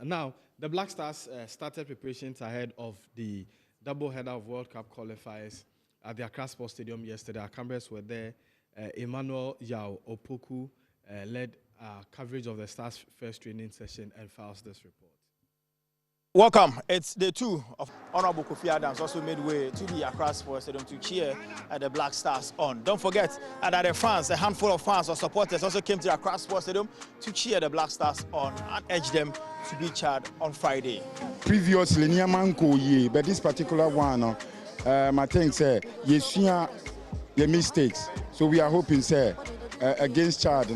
Now, the Black Stars started preparations ahead of the double-header of World Cup qualifiers at the Accra Sports Stadium yesterday. Our cameras were there. Emmanuel Yao Opoku led coverage of the Stars' first training session and files this report. Welcome. It's day 2 of Honorable Kofi Adams also made way to the Accra Sports Stadium to cheer the Black Stars on. Don't forget that the fans, a handful of fans or supporters also came to the Accra Sports Stadium to cheer the Black Stars on and urge them to be charged on Friday. Previously, but this particular one, I think, sir, yes, your mistakes. So we are hoping, sir, against Chad,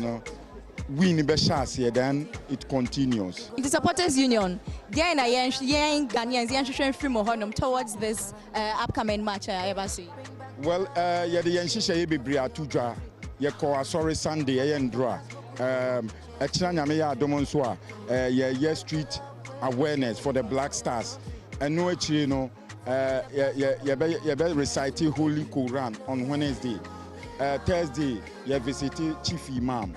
win the chance here, then it continues. The Supporters Union, young Ghanaians, from towards this upcoming match, Well, yeah, the Yanshisha Bibria Tuja, Yako, sorry, Sunday, and draw. Echinanyamea Domonswa, yeah, street awareness for the Black Stars. And no, you know, you reciting Holy Quran on Wednesday. Thursday, you visited Chief Imam.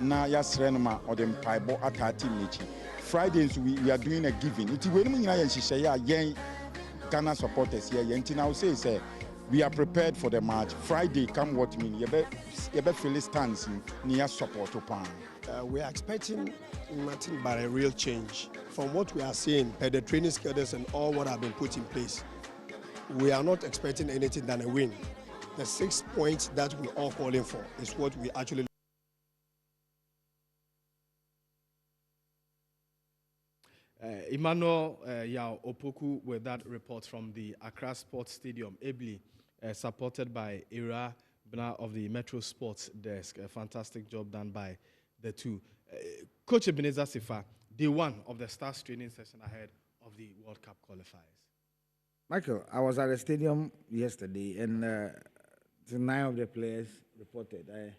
Na yasrenma or them paibo atati mechi. Fridays we are doing a giving. It when we young Ghana supporters here. Now say we are prepared for the match. Friday come what mean. You be feel stands near support upon. We are expecting nothing but a real change from what we are seeing per the training schedules and all what have been put in place. We are not expecting anything than a win. The 6 points that we are all calling for is what we actually. Emmanuel Yao Opoku with that report from the Accra Sports Stadium, ably supported by Ira Bna of the Metro Sports Desk. A fantastic job done by the two. Coach Ebenezer Sifa, day 1 of the Stars training session ahead of the World Cup qualifiers. Michael, I was at the stadium yesterday, and 9 of the players reported. There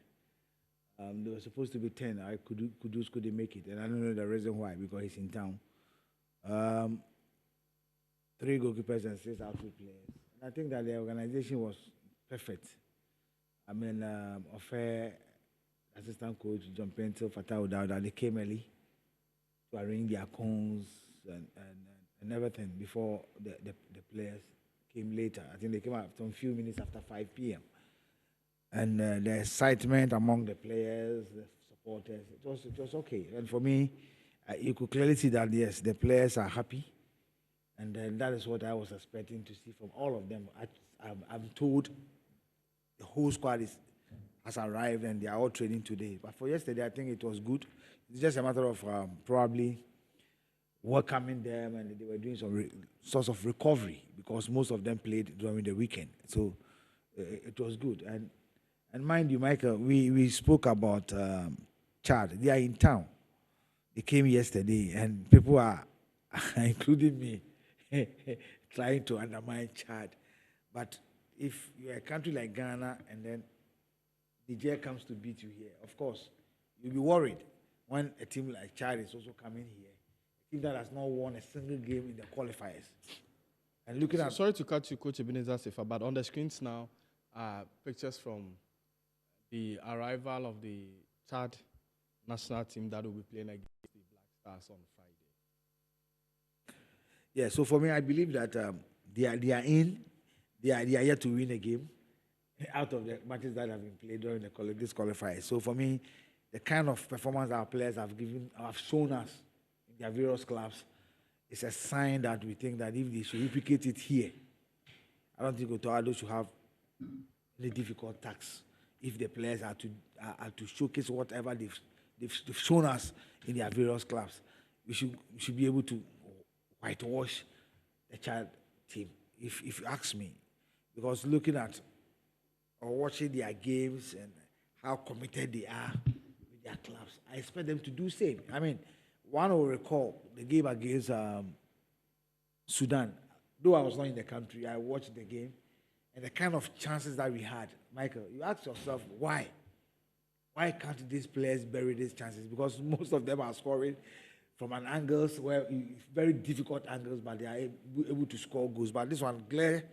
were supposed to be 10. Kudus couldn't make it, and I don't know the reason why, because he's in town. 3 goalkeepers and 6 outfield players. And I think that the organization was perfect. I mean, assistant coach John Pentel, Fatah Udauda, they came early to arrange their cones and everything before the players came later. I think they came out some few minutes after 5 p.m. And the excitement among the players, the supporters, it was okay. And for me, you could clearly see that, yes, the players are happy. And that is what I was expecting to see from all of them. I'm told the whole squad has arrived and they are all training today. But for yesterday, I think it was good. It's just a matter of probably welcoming them, and they were doing some sorts of recovery because most of them played during the weekend. So it was good. And mind you, Michael, we spoke about Chad. They are in town. They came yesterday, and people are, including me, trying to undermine Chad. But if you're a country like Ghana and then Niger comes to beat you here, of course, you'll be worried when a team like Chad is also coming here, a team that has not won a single game in the qualifiers. And looking at... Sorry to cut you, Coach Ebenezer Sifa, but on the screens now are pictures from the arrival of the Chad national team that will be playing against the Black Stars on Friday. Yeah, so for me, I believe that they are yet to win a game out of the matches that have been played during this qualifier. So for me, the kind of performance our players have shown us in their various clubs is a sign that we think that if they should replicate it here, I don't think Otoado should have any difficult task if the players are to showcase whatever they've shown us in their various clubs. We should be able to whitewash the Chad team, if you ask me, because looking at or watching their games and how committed they are with their clubs, I expect them to do the same. I mean, one will recall the game against Sudan. Though I was not in the country, I watched the game, and the kind of chances that we had, Michael, you ask yourself, why? Why can't these players bury these chances? Because most of them are scoring from an angles where very difficult angles, but they are able to score goals. But this one, clear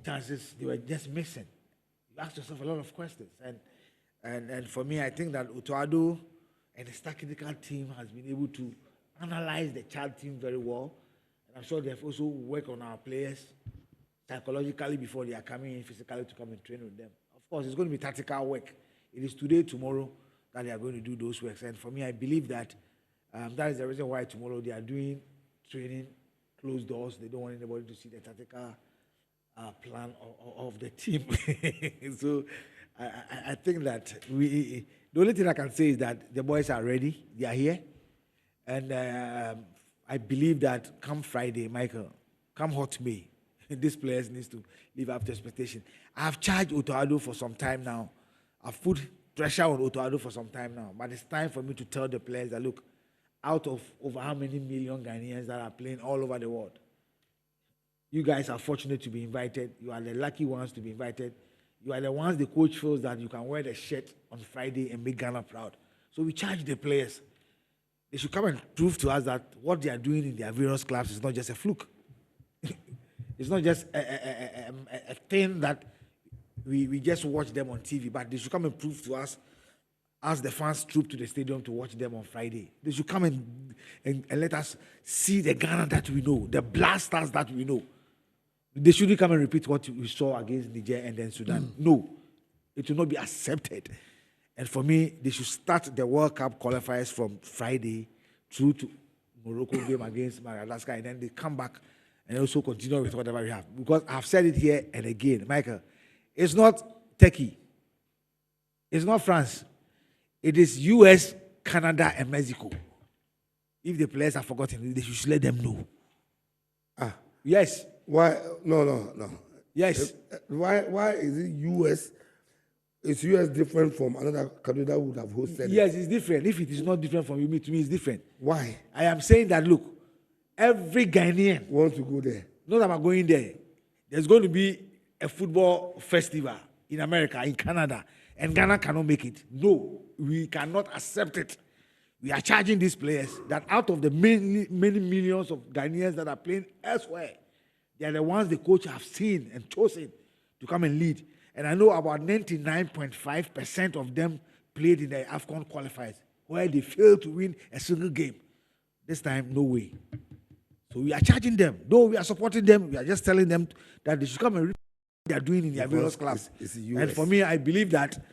chances, they were just missing. You ask yourself a lot of questions. And for me, I think that Otoado and his technical team has been able to analyzed the Chad team very well. And I'm sure they've also worked on our players psychologically before they are coming in physically to come and train with them. Of course, it's going to be tactical work. It is today, tomorrow that they are going to do those works. And for me, I believe that that is the reason why tomorrow they are doing training, closed doors. They don't want anybody to see the tactical plan of the team. So I think that the only thing I can say is that the boys are ready. They are here. And I believe that come Friday, Michael, come hot May, these players needs to live up to expectation. I've charged Otoado for some time now. I've put pressure on Otoado for some time now. But it's time for me to tell the players that, look, out of over how many million Ghanaians that are playing all over the world, you guys are fortunate to be invited. You are the lucky ones to be invited. You are the ones the coach feels that you can wear the shirt on Friday and make Ghana proud. So we charge the players. They should come and prove to us that what they are doing in their various clubs is not just a fluke. It's not just a thing that we just watch them on TV, but they should come and prove to us as the fans troop to the stadium to watch them on Friday. They should come and let us see the Ghana that we know, the blasters that we know. They shouldn't come and repeat what we saw against Niger and then Sudan. No, it will not be accepted. And for me, they should start the World Cup qualifiers from Friday through to Morocco game against Madagascar, and then they come back and also continue with whatever we have. Because I've said it here and again, Michael, it's not Turkey, it's not France, it is US, Canada, and Mexico. If the players have forgotten, they should let them know. Yes. Why? No. Yes. Why is it US? Is US different from another country that would have hosted it? Yes, it's different. If it is not different from you, to me, it's different. Why? I am saying that, look, every Ghanaian Want to go there? not that I'm going there. There's going to be a football festival in America, in Canada, and Ghana cannot make it. No, we cannot accept it. We are charging these players that out of the many millions of Ghanaians that are playing elsewhere, they are the ones the coach have seen and chosen to come and lead. And I know about 99.5% of them played in the AFCON qualifiers, where they failed to win a single game. This time, no way. So we are charging them. Though we are supporting them, we are just telling them that they should come and read what they are doing in their various clubs. And for me, I believe that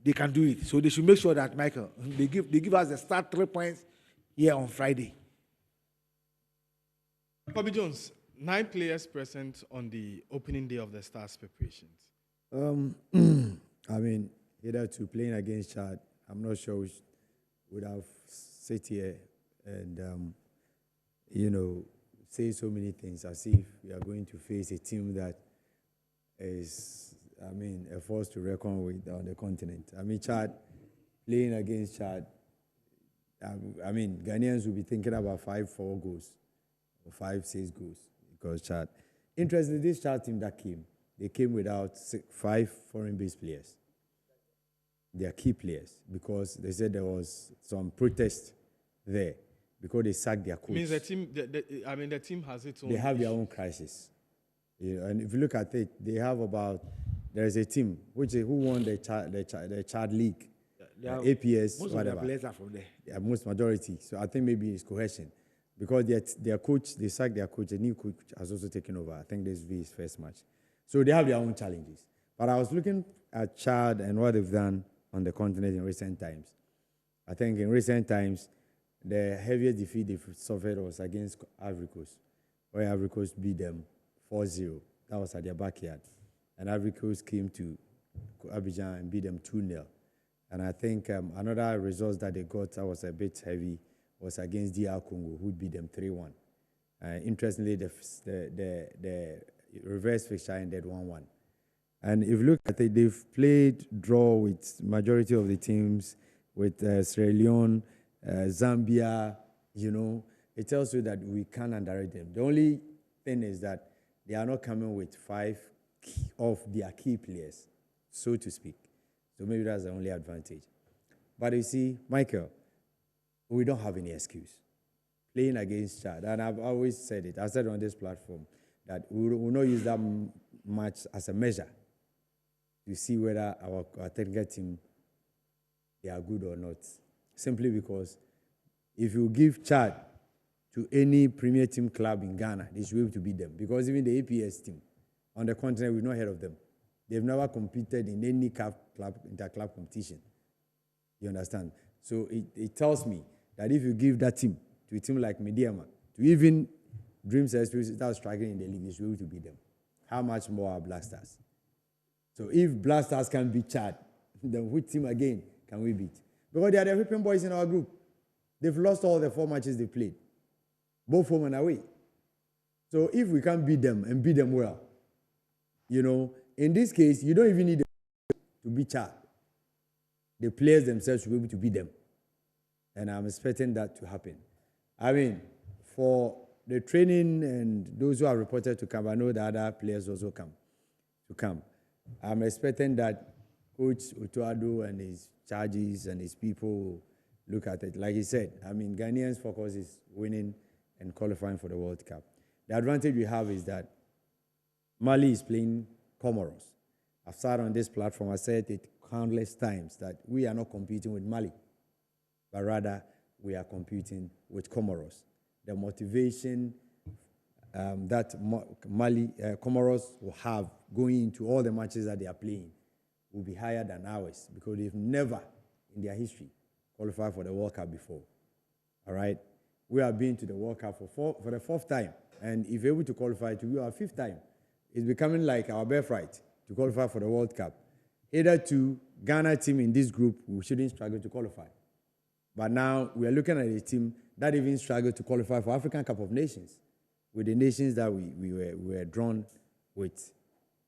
they can do it. So they should make sure that, Michael, they give us the start 3 points here on Friday. Bobby Jones, 9 players present on the opening day of the Stars preparations. I mean, hitherto playing against Chad, I'm not sure we would have sit here and, say so many things as if we are going to face a team that is, a force to reckon with on the continent. Chad, playing against Chad, Ghanaians will be thinking about 5-4 goals or 5-6 goals because Chad. Interestingly, this Chad team that came, they came without 5 foreign-based players. They are key players because they said there was some protest there because they sacked their coach. Means the team, the team has its own. They have their own crisis. And if you look at it, they have there is a team who won the Chad League, APS, most whatever. of the players are from there. Yeah, most majority. So I think maybe it's cohesion. Because their coach, they sacked their coach, a new coach has also taken over. I think this will be his first match. So they have their own challenges. But I was looking at Chad and what they've done on the continent in recent times. I think in recent times, the heaviest defeat they've suffered was against Ivory Coast, where Ivory Coast beat them 4-0. That was at their backyard. And Ivory Coast came to Abidjan and beat them 2-0. And I think another result that they got that was a bit heavy was against DR Congo, who beat them 3-1. Interestingly, the reverse fixture ended 1-1. And if you look at it, they've played draw with majority of the teams, with Sierra Leone, Zambia, it tells you that we can't underrate them. The only thing is that they are not coming with 5 of their key players, so to speak. So maybe that's the only advantage. But you see, Michael, we don't have any excuse. Playing against Chad, and I've always said it, I said on this platform, that we will not use that match as a measure to see whether our technical team, they are good or not. Simply because if you give Chad to any Premier Team club in Ghana, they should be able to beat them. Because even the APS team on the continent, we've not heard of them. They've never competed in any inter-club competition. You understand? So it tells me that if you give that team to a team like Mediama, to even Dreams without striking in the league, they should be able to beat them. How much more are Black Stars? So if Black Stars can beat Chad, then which team again can we beat? Because they are the African boys in our group. They've lost all the 4 matches they played, both home and away. So if we can beat them and beat them well, you know, in this case, you don't even need to beat Chad. The players themselves should be able to beat them. And I'm expecting that to happen. I mean, for the training and those who are reported to come, I know the other players also come. I'm expecting that Coach Otuado and his charges and his people will look at it. Like he said, I mean, Ghanaians' focus is winning and qualifying for the World Cup. The advantage we have is that Mali is playing Comoros. I've sat on this platform, I said it countless times that we are not competing with Mali, but rather we are competing with Comoros. The motivation that Comoros will have going into all the matches that they are playing will be higher than ours because they've never in their history qualified for the World Cup before. All right? We have been to the World Cup for the 4th time, and if we're able to qualify to be our 5th time, it's becoming like our birthright to qualify for the World Cup. Hitherto, Ghana team in this group, we shouldn't struggle to qualify. But now we are looking at a team that even struggled to qualify for African Cup of Nations with the nations that we were drawn with.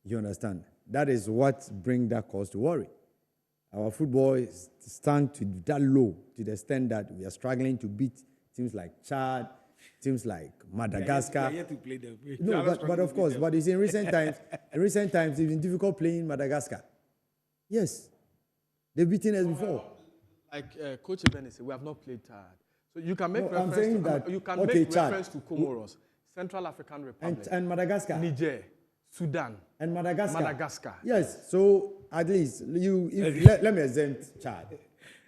You understand? That is what brings that cause to worry. Our football is stand to that low to the extent that we are struggling to beat teams like Chad, teams like Madagascar. We are yet to play them. No, but of course, but it's in recent times, it's been difficult playing Madagascar. Yes. They've beaten us before. Like Coach Ebene said, we have not played Chad. So you can make reference to Comoros, Central African Republic, and Madagascar, Niger, Sudan, and Madagascar. Yes. So at least let me exempt Chad.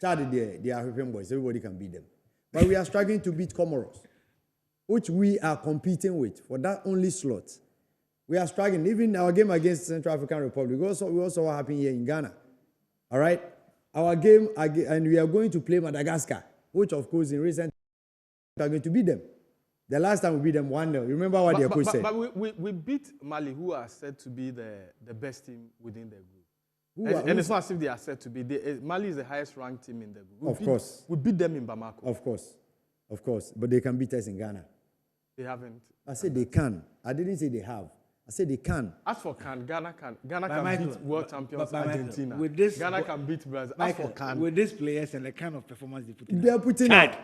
Chad, they are African boys. Everybody can beat them. But we are struggling to beat Comoros, which we are competing with for that only slot. We are struggling. Even our game against Central African Republic, we also what happened here in Ghana. All right? Our game, and we are going to play Madagascar, which, of course, in recent we are going to beat them. The last time we beat them 1-0. Remember what their coach said? But we beat Mali, who are said to be the best team within the group. And it's not as if they are said to be. Mali is the highest ranked team in the group. Of course. We beat them in Bamako. Of course. But they can beat us in Ghana. They haven't. I said they can. I didn't say they have. I said they can. As for Ghana can beat world champions Argentina. Ghana can beat Brazil. As for Can, with these players and the kind of performance they put in, they are putting Chad.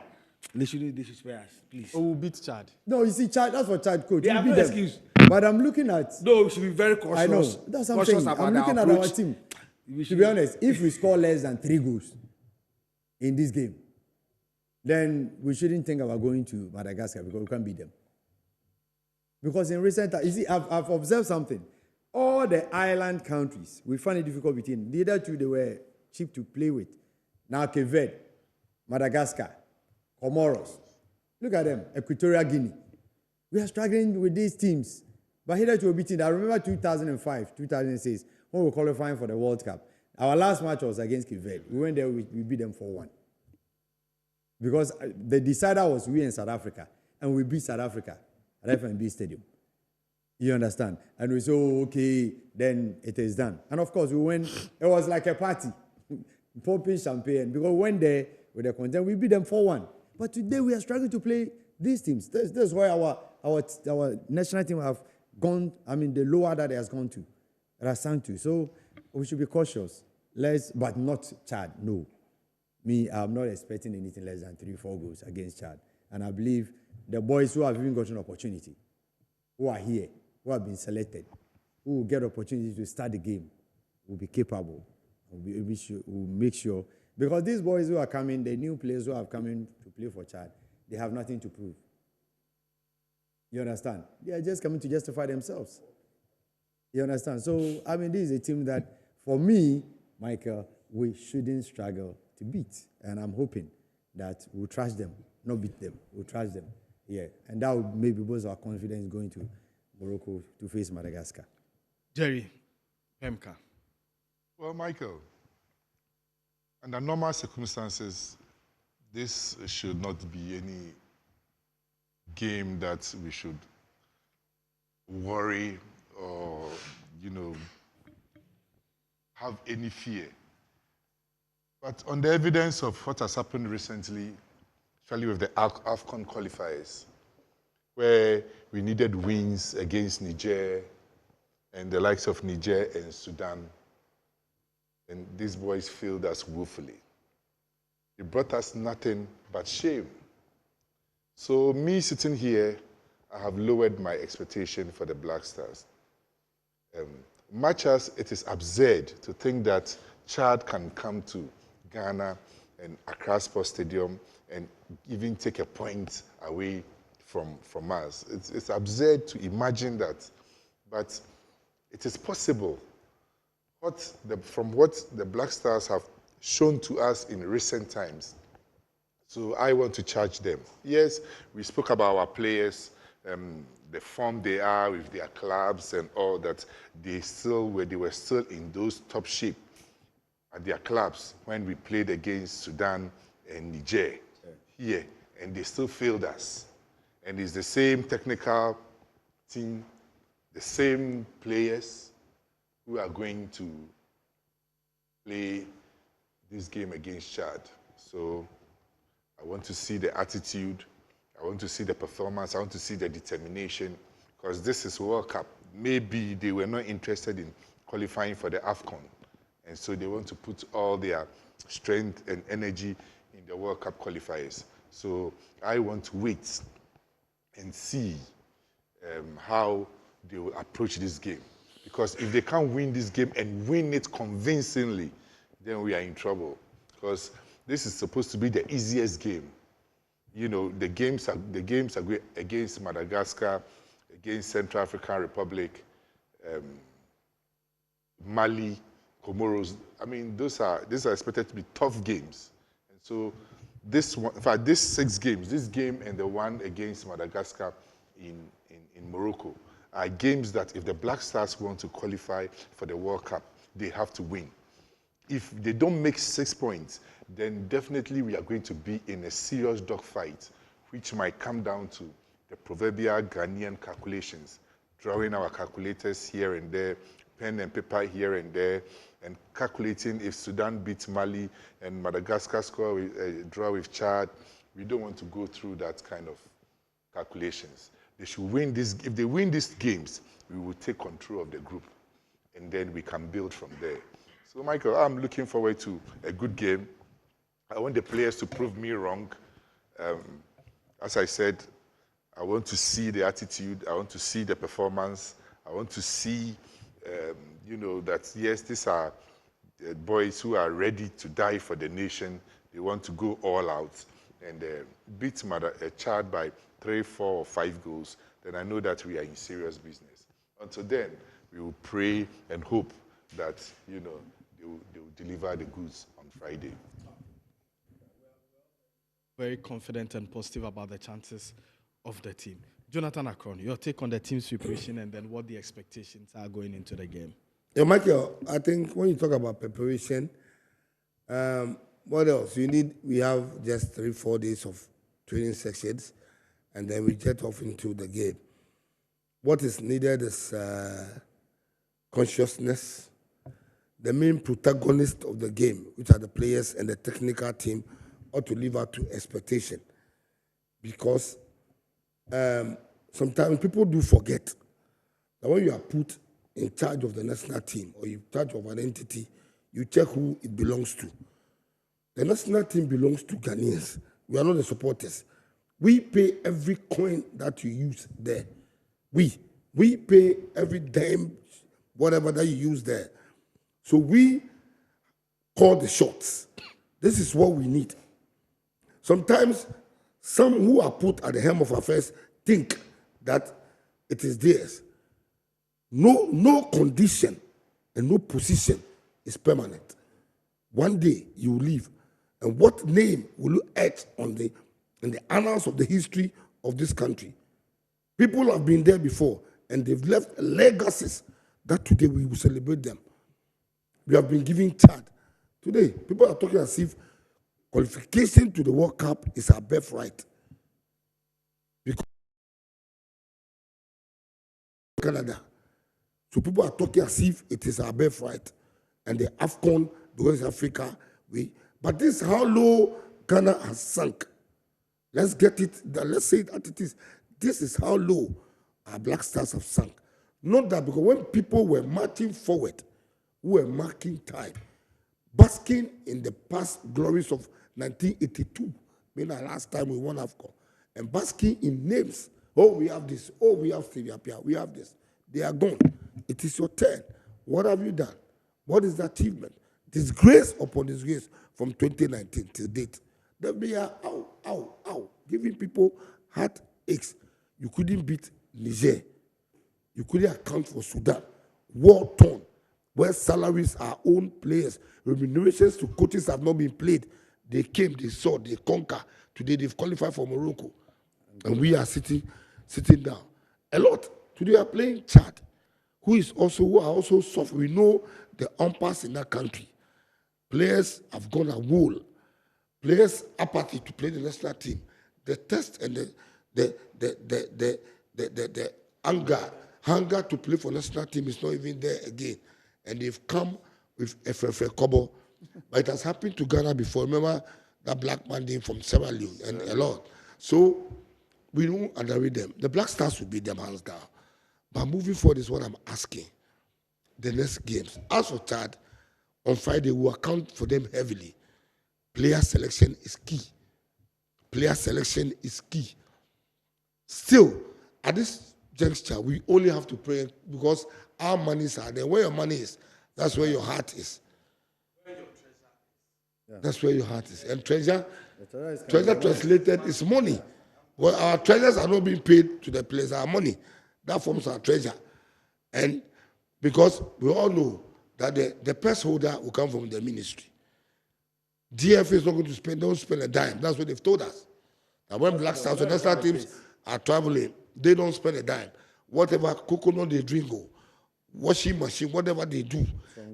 They should spare us, please. Oh, we'll beat Chad. No, you see, Chad. That's for Chad, coach. They have no excuse. But I'm looking at. No, we should be very cautious. I know. That's what I'm saying. I'm looking at our team. To be honest, if we score less than 3 goals in this game, then we shouldn't think about going to Madagascar because we can't beat them. Because in recent times, you see, I've observed something. All the island countries, we find it difficult between. The other two, they were cheap to play with. Now, Cape Verde, Madagascar, Comoros. Look at them, Equatorial Guinea. We are struggling with these teams. But hitherto we're beating. I remember 2005, 2006, when we were qualifying for the World Cup. Our last match was against Cape Verde. We went there, we beat them 4-1. Because the decider was we in South Africa, and we beat South Africa at FNB Stadium. You understand? And we said, oh, okay, then it is done. And of course, we went, it was like a party, popping champagne, because we went there with the content, we beat them 4-1. But today we are struggling to play these teams. That's why our national team have gone, the lower that it has gone to, that has sunk to. So we should be cautious. But not Chad, no. Me, I'm not expecting anything less than 3-4 goals against Chad. And I believe the boys who have even gotten an opportunity, who are here, who have been selected, who will get opportunity to start the game, will be capable. Will make sure. Because these boys who are coming, the new players who have come in to play for Chad, they have nothing to prove. You understand? They are just coming to justify themselves. You understand? So, this is a team that, for me, Michael, we shouldn't struggle to beat. And I'm hoping that we'll trash them, not beat them. We'll trash them. Yeah, and that would maybe boost our confidence going to Morocco to face Madagascar. Jerry, Pemka. Well, Michael, under normal circumstances, this should not be any game that we should worry or, have any fear. But on the evidence of what has happened recently, especially with the AFCON qualifiers, where we needed wins against Niger and the likes of Niger and Sudan, and these boys failed us woefully. It brought us nothing but shame. So me sitting here, I have lowered my expectation for the Black Stars. Much as it is absurd to think that Chad can come to Ghana and Accra Sports Stadium and even take a point away from us. It's absurd to imagine that, but it is possible. From what the Black Stars have shown to us in recent times. So I want to charge them. Yes, we spoke about our players, the form they are with their clubs and all that. They were still in those top shape at their clubs when we played against Sudan and Niger here, and they still failed us. And it's the same technical team, the same players who are going to play this game against Chad. So I want to see the attitude, I want to see the performance, I want to see the determination, because this is World Cup. Maybe they were not interested in qualifying for the AFCON, and so they want to put all their strength and energy in the World Cup qualifiers. So I want to wait and see how they will approach this game. Because if they can't win this game and win it convincingly, then we are in trouble. Because this is supposed to be the easiest game. The games are great against Madagascar, against Central African Republic, Mali, Comoros. I mean, these are expected to be tough games. And so this one, in fact, these 6 games, this game and the one against Madagascar in Morocco, are games that if the Black Stars want to qualify for the World Cup, they have to win. If they don't make 6 points, then definitely we are going to be in a serious dogfight, which might come down to the proverbial Ghanaian calculations, drawing our calculators here and there, pen and paper here and there, and calculating if Sudan beats Mali and Madagascar draw with Chad. We don't want to go through that kind of calculations. They should win this. If they win these games, we will take control of the group, and then we can build from there. So, Michael, I'm looking forward to a good game. I want the players to prove me wrong. As I said, I want to see the attitude. I want to see the performance. I want to see, that, yes, these are boys who are ready to die for the nation. They want to go all out and beat Chad by 3, 4, or 5 goals. Then I know that we are in serious business. Until then, we will pray and hope that, they will deliver the goods on Friday. Very confident and positive about the chances of the team. Jonathan Akron, your take on the team's preparation and then what the expectations are going into the game. Yeah, Michael, I think when you talk about preparation, what else? We have just 3-4 days of training sessions, and then we jet off into the game. What is needed is consciousness. The main protagonist of the game, which are the players and the technical team, ought to live up to expectation. Because sometimes people do forget that when you are put in charge of the national team or in charge of an entity, you check who it belongs to. The national team belongs to Ghanaians. We are not the supporters. We pay every coin that you use there. We pay every dime, whatever that you use there. So we call the shots. This is what we need. Sometimes some who are put at the helm of affairs think that it is theirs. No condition and no position is permanent. One day you will leave. And what name will you etch in the annals of the history of this country. People have been there before, and they've left legacies that today we will celebrate them. We have been giving Chad. Today, people are talking as if qualification to the World Cup is our birthright. Because Canada. So people are talking as if it is our birthright. And the AFCON, because Africa, but this is how low Ghana has sunk. Let's get it, let's say that it is. This is how low our Black Stars have sunk. Not that because when people were marching forward, who were marking time, basking in the past glories of 1982, being the last time we won AFCON, and basking in names. Oh, we have this. Oh, we have Stevia Pia. We have this. They are gone. It is your turn. What have you done? What is the achievement? Disgrace upon disgrace from 2019 to date. That we are giving people heartaches. You couldn't beat Niger. You couldn't account for Sudan. War torn, where salaries are own players. Remunerations to coaches have not been paid. They came, they saw, they conquer. Today they've qualified for Morocco. And we are sitting down. A lot. Today we are playing Chad, who are also soft. We know the umpires in that country. Players have gone a wool. Players apathy to play the national team. The test and the hunger to play for national team is not even there again. And they've come with FFA Kobo. But it has happened to Ghana before. Remember that black man from Sierra Leone and a lot. So we don't underrate them. The Black Stars will beat them hands down. But moving forward is what I'm asking. The next games. As for Chad, on Friday, we will account for them heavily. Player selection is key. Player selection is key. Still, at this juncture, we only have to pray because our monies are there. Where your money is, that's where your heart is. That's where your heart is. And treasure translated is money. Well, our treasures are not being paid to the players. Our money, that forms our treasure. And because we all know that the purse holder will come from the ministry. DFA is not going to don't spend a dime. That's what they've told us. And when Black Stars and national teams are traveling, they don't spend a dime. Whatever coconut they drink, or washing machine, whatever they do,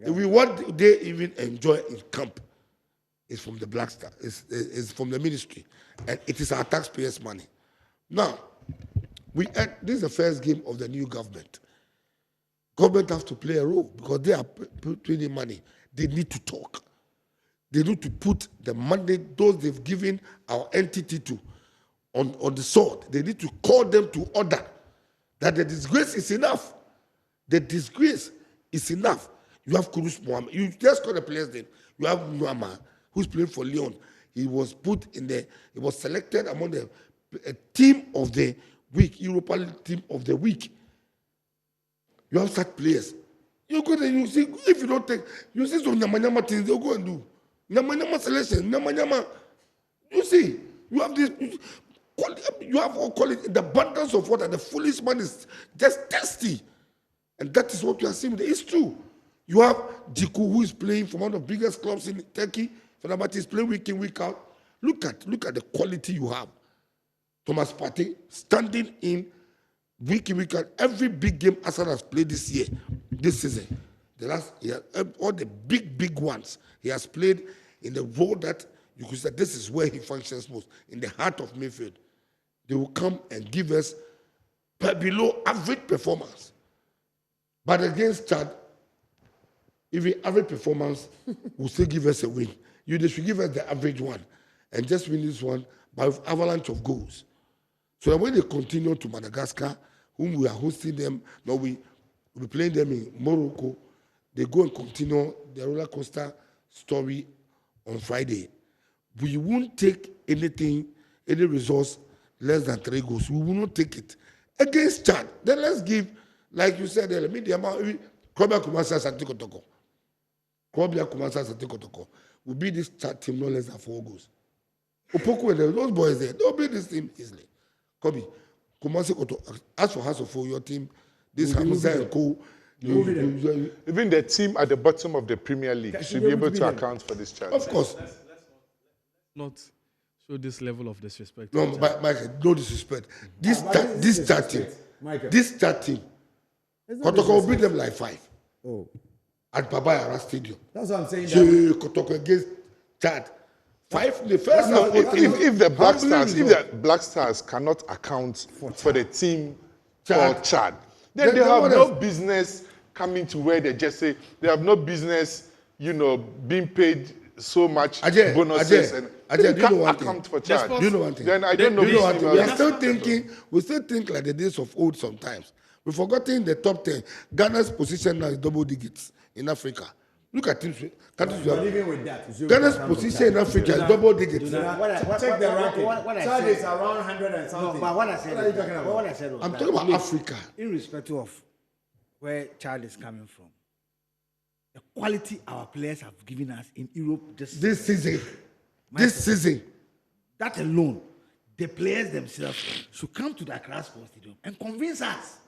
what they even enjoy in camp is from the Black Star, is from the ministry, and it is our taxpayers' money. Now, this is the first game of the new government. Government have to play a role because they are putting in money. They need to talk. They need to put the money those they've given our entity to on the sword. They need to call them to order that the disgrace is enough. The disgrace is enough. You have Kurus Mohammed. You just call the player's name. You have Muhammad, who's playing for Lyon. He was selected among the team of the week, Europa League team of the week. You have such players. You go there, you see, if you don't take, you see some Nyamanyama things, they'll go and do. Nyamanyama selection, Nyamanyama. You see, you have this, you have all call it the abundance of water. The foolish man is just thirsty. And that is what you are seeing. It's true. You have Jiku, who is playing for one of the biggest clubs in Turkey. Fenerbahce is playing week in, week out. Look at the quality you have. Thomas Partey standing in week in, week out. Every big game Arsenal has played this season. The last year, all the big ones, he has played in the role that you could say this is where he functions most, in the heart of midfield. They will come and give us below average performance. But against Chad, even average performance will still give us a win. They should give us the average one and just win this one by an avalanche of goals. So that when they continue to Madagascar, whom we are hosting them, now we'll be playing them in Morocco, they go and continue the roller coaster story on Friday. We won't take anything, any results less than 3 goals. We will not take it. Against Chad, then let's give, like you said, the amount, Krobia Kumasa Santi Kotoko. Krobia Kumasa Santi Kotoko. Will beat this Chad team no less than 4 goals. Opoku and those boys there, they'll beat this team easily. Kobe, Kumasi Kotoko, as for House of Four, your team, this Hamza and Co. Even the team at the bottom of the Premier League should be able to account for this challenge. Of course. Not show this level of disrespect. No, Michael, no disrespect. This chat team, Kotoko will beat them like 5. Oh. At Babaya Stadium. That's what I'm saying. Kotoko against Chad. 5 the first half. If the Black Stars cannot account for the team called Chad, then they have no business coming to where they just say they have no business, being paid so much bonuses and you know one account thing. for Chad. Do you know one thing? Then I don't know. We still think like the days of old sometimes. We've forgotten the top 10. Ghana's position now is double digits in Africa. Look at teams. Even with that, Ghana's position in Africa is double digits. Check the ranking. Chad is around 100 and something. No, but what I said, What are you talking about? What I said was I'm that, talking about Africa. irrespective of where Chad is coming from, the quality our players have given us in Europe this season. That alone, the players themselves should come to the Accra Sports Stadium and convince us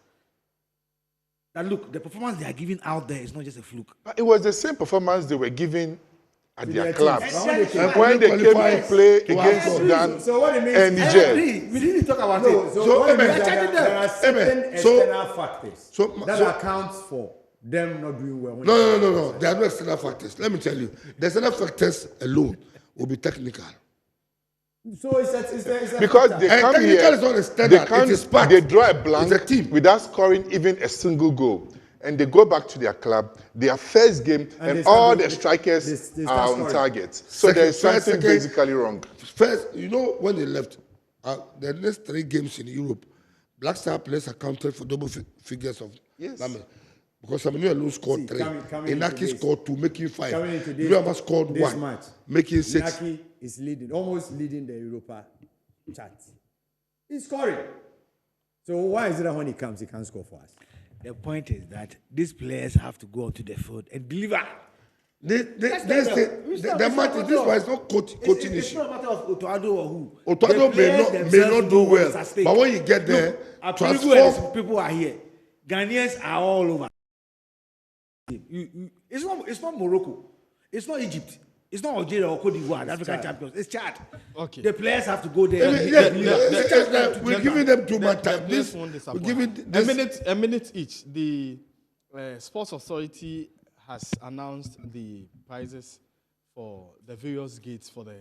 that look, the performance they are giving out there is not just a fluke. But it was the same performance they were giving at their clubs. Exactly. When they came to play against Sudan and Niger. We didn't talk about it. So there are certain external factors that accounts for them not doing well. No. There are no external factors. Let me tell you. The external factors alone will be technical. So it's a Because factor. they come here, is not a standard. they draw a blank It's a team. without scoring even a single goal. And they go back to their club, their first game, and all the strikers they are start on scoring. target. So there's something basically wrong. First, when they left, the next 3 games in Europe, Black Star players accounted for double figures of damage. Because Saminu alone scored 3. Inaki scored 2, making 5. Luama scored 1, making 6. Inaki is almost leading the Europa chat. He's scoring. So why is it that when he comes, he can't score for us? The point is that these players have to go onto the field and deliver. The match is this one is not coaching It's issue. not a matter of Otuado or who. Otuado may not do well, but when you get there, transform. People are here. Ghanaians are all over. It's not Morocco. It's not Egypt. It's not Algeria or Cote d'Ivoire, the African champions. It's Chad. Okay. The players have to go there. We're giving them too much time. We're giving a minute each. The Sports Authority has announced the prizes for the various gates for the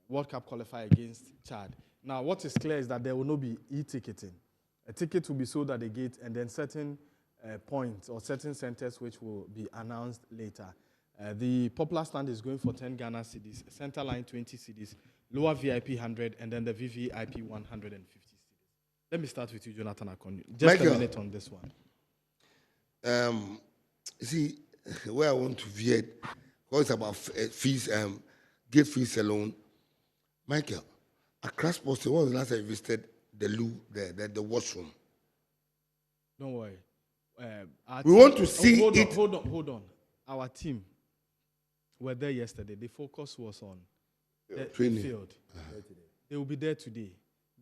World Cup qualifier against Chad. Now, what is clear is that there will not be e-ticketing. A ticket will be sold at the gate, and then certain points or certain centers which will be announced later. The popular stand is going for 10 Ghana cedis, center line 20 cedis, lower VIP 100, and then the VVIP 150 cedis. Let me start with you, Jonathan Akon. Just Michael, a minute on this one. See, where I want to veer, because it's about fees, gate fees alone. Michael, Accra Sports, when was the last time you visited the loo, the washroom? Don't worry. We want to see it. Hold on. Our team were there yesterday. The focus was on the field. They will be there today.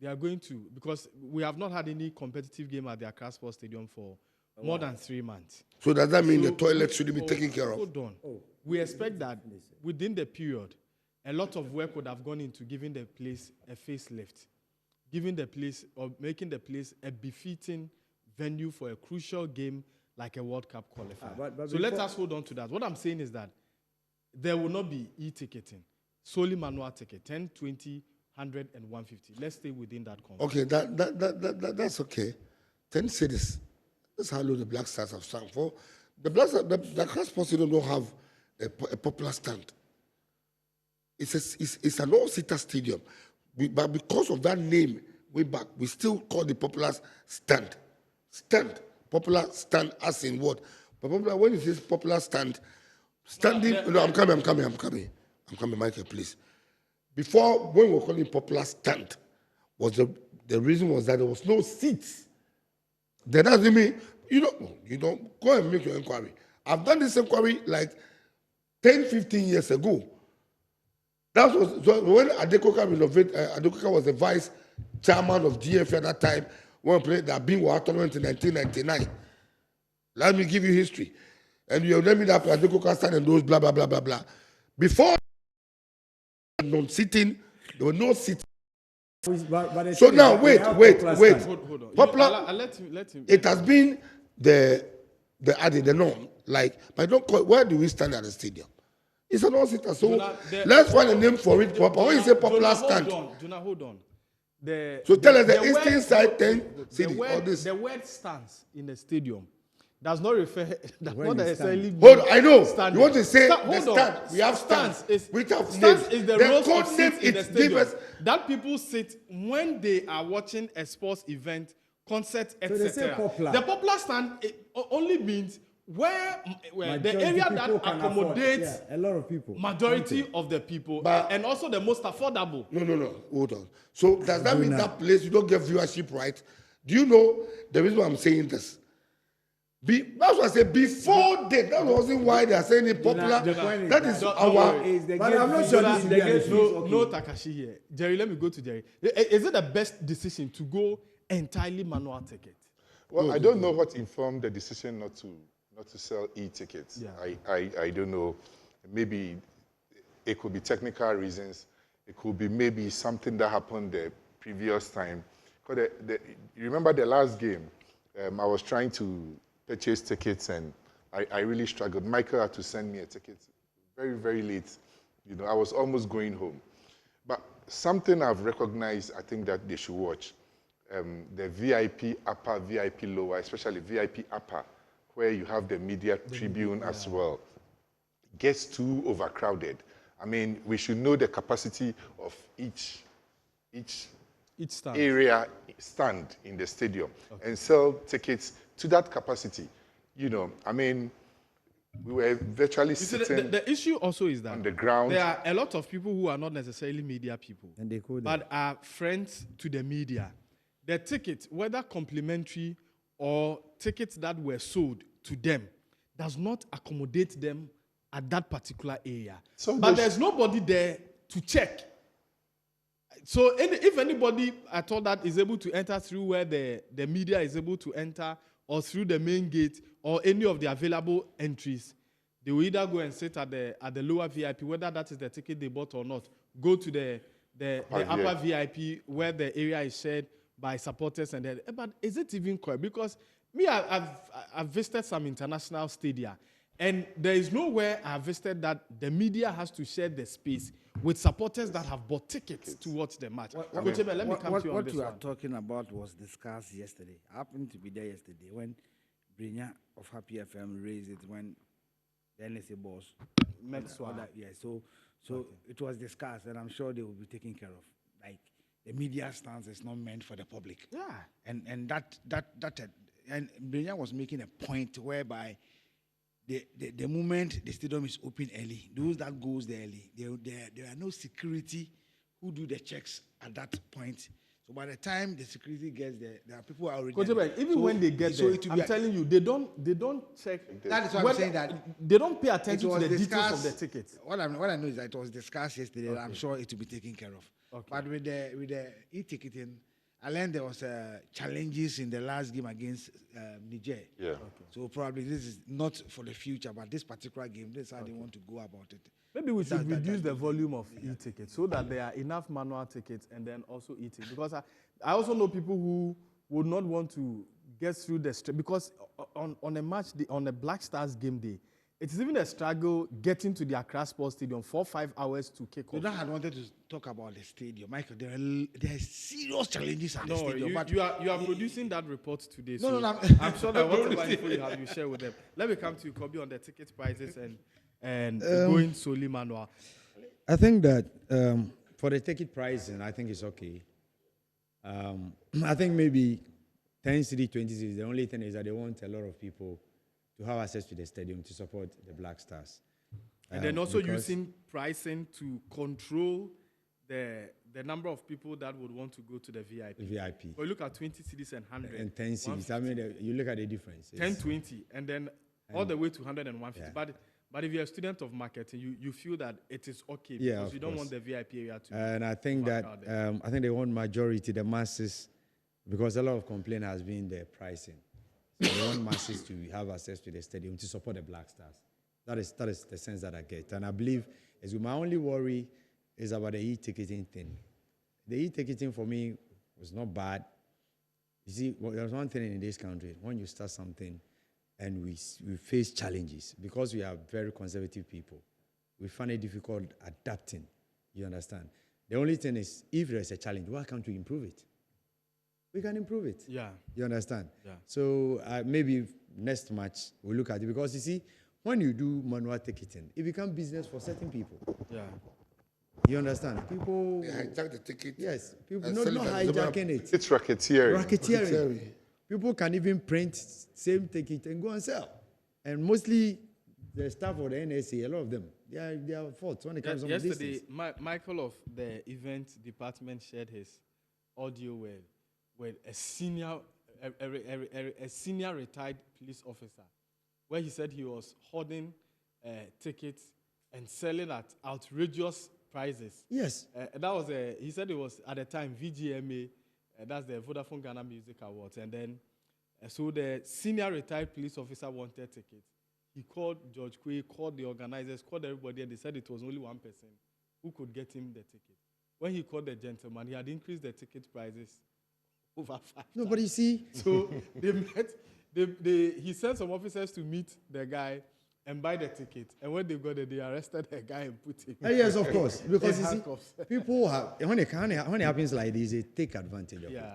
They are going to, because we have not had any competitive game at the Accra Sports Stadium for more than 3 months. So does that mean the toilet should be taken care of? Hold on. We expect that within the period, a lot of work would have gone into giving the place a facelift, giving the place or making the place a befitting venue for a crucial game like a World Cup qualifier. So let us hold on to that. What I'm saying is that there will not be e-ticketing, solely manual ticket, 10, 20, 100, and 150. Let's stay within that concept. Okay, that's okay. 10 cities. That's how low the Black Stars have sung for. The Black Stars, the Accra Sports don't have a popular stand. It's an all-seater stadium. But because of that name, way back, we still call the popular stand. Popular stand as in what? But popular, when you say popular stand, standing, no, I'm coming, Michael, please. Before, when we were calling popular stand, was the reason was that there was no seats. That doesn't mean, you don't go and make your inquiry. I've done this inquiry like 10, 15 years ago. That was so when Adekoka was the vice chairman of GFA at that time, when we played that being World Tournament in 1999. Let me give you history. And you let me that Adekoka stand and those blah, blah, blah, blah, blah. Before non-sitting, There were no seats. But So now, wait. Hold on. Popular. I'll let him. It has been the norm. Like, but don't call. Where do we stand at the stadium? It's an all-seater. So let's find a name for it. Proper. When you say popular stand. Hold on. So tell us the eastern side 10 city. All this. The word stands in the stadium does not not necessarily. Hold on, I know. Standing. You want to say Hold the on. stand. We have stands. We have Stands names. is the rows of seats in the stadium that people sit when they are watching a sports event, concert, etc. The popular stand only means where the area that accommodates a lot of people, majority of the people, and also the most affordable. No. Hold on. So does that mean that place you don't get viewership right? Do you know the reason why I'm saying this? That's what I said before that wasn't why they are saying it popular. That is our. But I'm not sure this is no Takashi here. Jerry, let me go to Jerry. Is it the best decision to go entirely manual ticket? Well, I don't know what informed the decision not to sell e-tickets. Yeah. I don't know. Maybe it could be technical reasons. It could be maybe something that happened the previous time. Because you remember the last game, I was trying to purchase tickets and I really struggled. Michael had to send me a ticket very, very late. You know, I was almost going home. But something I've recognized, I think that they should watch. The VIP upper, VIP lower, especially VIP upper, where you have the media tribune as well, gets too overcrowded. I mean, we should know the capacity of each area stand in the stadium and sell tickets to that capacity. You know, I mean, we were virtually sitting. The issue also is that on the ground. There are a lot of people who are not necessarily media people, and they could, but are friends to the media. The tickets, whether complimentary or tickets that were sold to them, does not accommodate them at that particular area. But there's nobody there to check. So if anybody at all that is able to enter through where the media is able to enter, or through the main gate, or any of the available entries, they will either go and sit at the lower VIP, whether that is the ticket they bought or not. Go to the upper VIP where the area is shared by supporters and that. But is it even correct? Because me, I've visited some international stadia, and there is nowhere I've visited that the media has to share the space with supporters that have bought tickets to watch the match. What you are talking about was discussed yesterday. I happened to be there yesterday when Brinya of Happy FM raised it when the NSA boss met Swada. Yeah, so it was discussed, and I'm sure they will be taken care of. Like, the media stance is not meant for the public. Yeah. And that Brinya was making a point whereby the moment the stadium is open early, those that goes there early, there are no security who do the checks at that point. So by the time the security gets there are people already. Even when they get there, I'm telling you, they don't check. That is why I'm saying that they don't pay attention to the details of the tickets. What I know is that it was discussed yesterday. Okay. I'm sure it will be taken care of. Okay. But with the e-ticketing, I learned there was challenges in the last game against Niger. Yeah. Okay. So probably this is not for the future, but this particular game, this is how they want to go about it. Maybe we should reduce the volume of e-tickets so that there are enough manual tickets and then also e-tickets. Because I also know people who would not want to get through the street. Because on a match, on a Black Stars game day, it is even a struggle getting to the Accra Sports Stadium 4-5 hours to kick off. So I wanted to talk about the stadium, Michael. There are serious challenges at the stadium. You are producing that report today. No, I'm sure that whatever info you have, you share with them. Let me come to you, Kobe, on the ticket prices and going solely manual. I think that for the ticket pricing, I think it's okay. I think maybe 10 city, 20 cities. The only thing is that they want a lot of people to have access to the stadium to support the Black Stars. And then also using pricing to control the number of people that would want to go to the VIP. But you look at 20 cities and 100. And 10 cities. I mean, you look at the difference. 10, 20, and then all the way to 100 and 150. Yeah. But if you're a student of marketing, you feel that it is okay because you don't want the VIP area to. And I think that I think they want majority, the masses, because a lot of complaint has been the pricing. So they want masses to have access to the stadium to support the Black Stars. That is the sense that I get. And I believe my only worry is about the e-ticketing thing. the e-ticketing for me was not bad. You see, there's one thing in this country, when you start something and we face challenges, because we are very conservative people, we find it difficult adapting, you understand? The only thing is, if there's a challenge, why can't we improve it? We can improve it. Yeah. You understand? Yeah. So maybe next match, we'll look at it, because you see, when you do manual ticketing, it becomes business for certain people. Yeah. You understand? People... They hijack the ticket. Yes. People not hijacking it. It's racketeering. Racketeering. People can even print same ticket and go and sell. And mostly the staff of the NSA, a lot of them, they are faults when it comes to this. Yesterday, Michael of the event department shared his audio with a senior retired police officer, where he said he was hoarding tickets and selling at outrageous prices. Yes. That was he said it was at the time VGMA, that's the Vodafone Ghana Music Awards, and then so the senior retired police officer wanted tickets. He called George Quay, called the organizers, called everybody, and they said it was only one person who could get him the ticket. When he called the gentleman, he had increased the ticket prices over 5 times. No, but you see, so they met. He sent some officers to meet the guy and buy the ticket. And when they got there, they arrested the guy and put him. Yes, of course, because you see, people have when it happens like this, they take advantage of it.